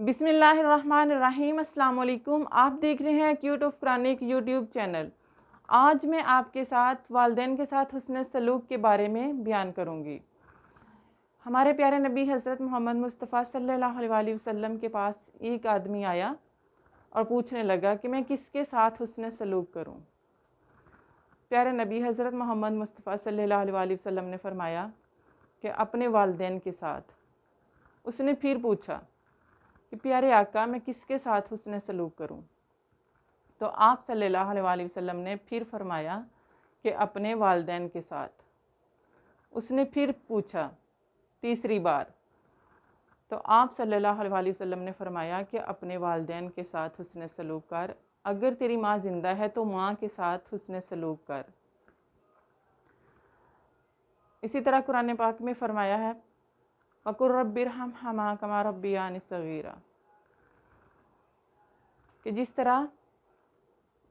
बिस्मिल्लाहिर्रहमानिर्रहीम। अस्सलाम वालेकुम। आप देख रहे हैं cute of Quranic YouTube channel. आज मैं आपके साथ वालिदैन के साथ हुस्न सलूक के बारे में बयान करूंगी। हमारे प्यारे नबी हज़रत मोहम्मद मुस्तफ़ा सल्लल्लाहु अलैहि वसल्लम के पास एक आदमी आया और पूछने लगा कि मैं किसके साथ हुस्न सलूक करूं। प्यारे नबी हज़रत मोहम्मद मुस्तफ़ा सल्लल्लाहु अलैहि वसल्लम ने फरमाया कि अपने वालिदैन के साथ। उसने फिर पूछा कि प्यारे आका, मैं किसके साथ हुस्न सलूक करूं? तो आप सल्लल्लाहु अलैहि वसल्लम ने फिर फरमाया कि अपने वालिदैन के साथ। उसने फिर पूछा तीसरी बार, तो आप सल्लल्लाहु अलैहि वसल्लम ने फरमाया कि अपने वालिदैन के साथ हुस्न सलूक कर। अगर तेरी माँ जिंदा है तो माँ के साथ हुस्न सलूक कर। इसी तरह कुरान पाक में फरमाया है, वकुर रब्बिरहमहुमा कमा रब्बियानी सगीरा, कि जिस तरह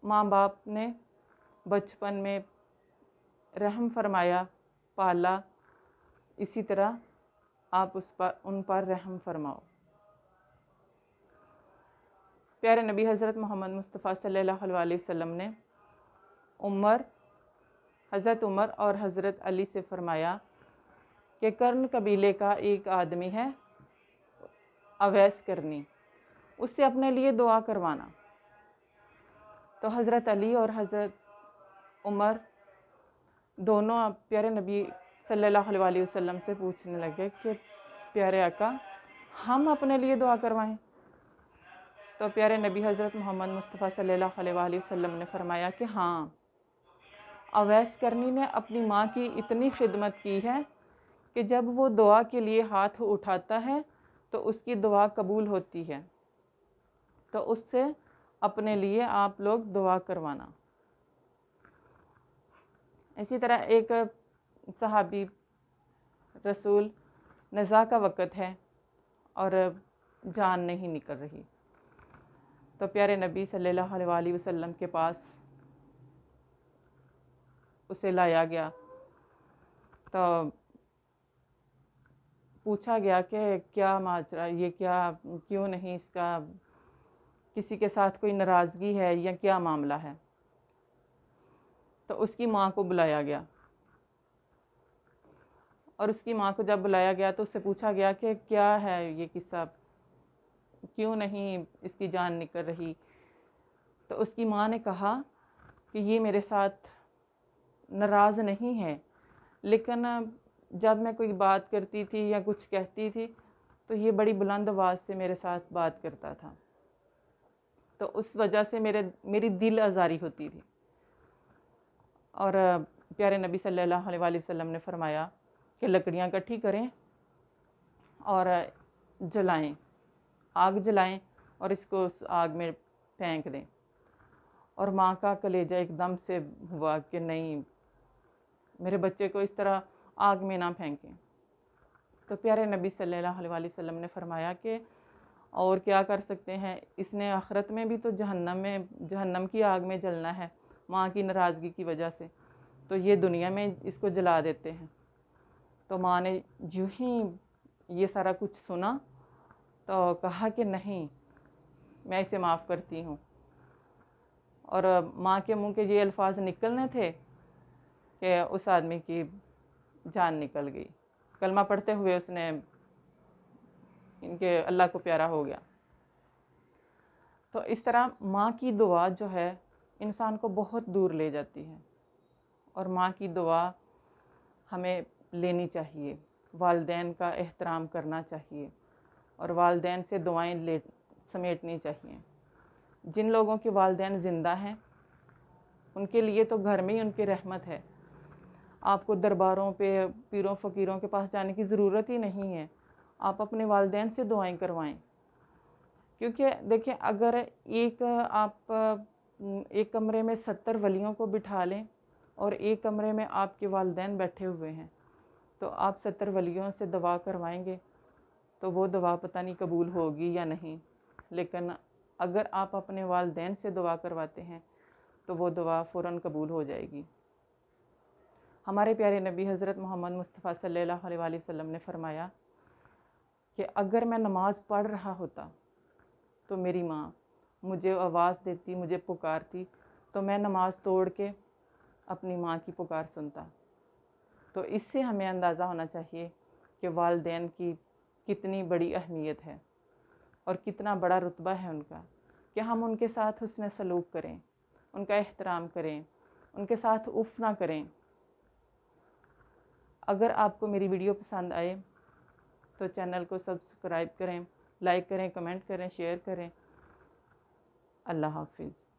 माँ बाप ने बचपन में रहम फरमाया, पाला, इसी तरह आप उन पर रहम फरमाओ। प्यारे नबी हज़रत मोहम्मद मुस्तफ़ा सल्लल्लाहु अलैहि वसल्लम ने हज़रत उमर और हज़रत अली से फरमाया कि कर्न कबीले का एक आदमी है अवैस करनी, उससे अपने लिए दुआ करवाना। तो हज़रत अली और हज़रत उमर दोनों प्यारे नबी सल्लल्लाहु अलैहि वसल्लम से पूछने लगे कि प्यारे आका, हम अपने लिए दुआ करवाएं? तो प्यारे नबी हज़रत मोहम्मद मुस्तफ़ा सल्लल्लाहु अलैहि वसल्लम ने फरमाया कि हाँ, अवैस करनी ने अपनी माँ की इतनी खिदमत की है कि जब वो दुआ के लिए हाथ उठाता है तो उसकी दुआ कबूल होती है। तो उससे अपने लिए आप लोग दुआ करवाना। इसी तरह एक सहाबी, रसूल, नज़ा का वक़्त है और जान नहीं निकल रही, तो प्यारे नबी सल्लल्लाहु अलैहि वसल्लम के पास उसे लाया गया। तो पूछा गया कि क्या माजरा, ये क्या, क्यों नहीं, इसका किसी के साथ कोई नाराज़गी है या क्या मामला है? तो उसकी माँ को बुलाया गया और उसकी माँ को जब बुलाया गया तो उससे पूछा गया कि क्या है ये किस्सा, क्यों नहीं इसकी जान निकल रही? तो उसकी माँ ने कहा कि ये मेरे साथ नाराज़ नहीं है, लेकिन जब मैं कोई बात करती थी या कुछ कहती थी तो ये बड़ी बुलंद आवाज़ से मेरे साथ बात करता था, तो उस वजह से मेरी दिल आज़ारी होती थी। और प्यारे नबी सल्लल्लाहु अलैहि वसल्लम ने फरमाया कि लकड़ियाँ इकट्ठी करें और जलाएं, आग जलाएं और इसको उस आग में फेंक दें। और माँ का कलेजा एकदम से हुआ कि नहीं, मेरे बच्चे को इस तरह आग में ना फेंकें। तो प्यारे नबी सल्लल्लाहु अलैहि वसल्लम ने फरमाया कि और क्या कर सकते हैं, इसने आखिरत में भी तो जहन्नम की आग में जलना है माँ की नाराज़गी की वजह से, तो ये दुनिया में इसको जला देते हैं। तो माँ ने यूँ ही ये सारा कुछ सुना तो कहा कि नहीं, मैं इसे माफ़ करती हूँ। और माँ के मुंह के ये अल्फाज निकलने थे कि उस आदमी की जान निकल गई। कलमा पढ़ते हुए उसने इनके अल्लाह को प्यारा हो गया। तो इस तरह माँ की दुआ जो है इंसान को बहुत दूर ले जाती है और माँ की दुआ हमें लेनी चाहिए, वालिदैन का एहतराम करना चाहिए और वालिदैन से दुआएं समेटनी चाहिए। जिन लोगों के वालिदैन ज़िंदा हैं उनके लिए तो घर में ही उनकी रहमत है। आपको दरबारों पे, पीरों फ़कीरों के पास जाने की ज़रूरत ही नहीं है, आप अपने वालिदैन से दुआएं करवाएं। क्योंकि देखिए, अगर आप एक कमरे में 70 वलियों को बिठा लें और एक कमरे में आपके वालिदैन बैठे हुए हैं, तो आप 70 वलियों से दुआ करवाएंगे तो वो दुआ पता नहीं कबूल होगी या नहीं। लेकिन अगर आप अपने वालिदैन से दुआ करवाते हैं तो वो दुआ फ़ौरन कबूल हो जाएगी। हमारे प्यारे नबी हज़रत मोहम्मद मुस्तफ़ा सल्लल्लाहु अलैहि वसल्लम ने फरमाया कि अगर मैं नमाज़ पढ़ रहा होता تو میری ماں مجھے آواز دیتی، مجھے پکارتی، تو میں نماز توڑ کے اپنی ماں کی پکار سنتا۔ تو اس سے ہمیں اندازہ ہونا چاہیے کہ والدین کی کتنی بڑی اہمیت ہے اور کتنا بڑا رتبہ ہے ان کا، کہ ہم ان کے ساتھ حسن سلوک کریں، ان کا احترام کریں، ان کے ساتھ اف نہ کریں۔ اگر آپ کو میری ویڈیو پسند آئے تو چینل کو سبسکرائب کریں، لائک کریں، کمنٹ کریں، شیئر کریں۔ اللہ حافظ۔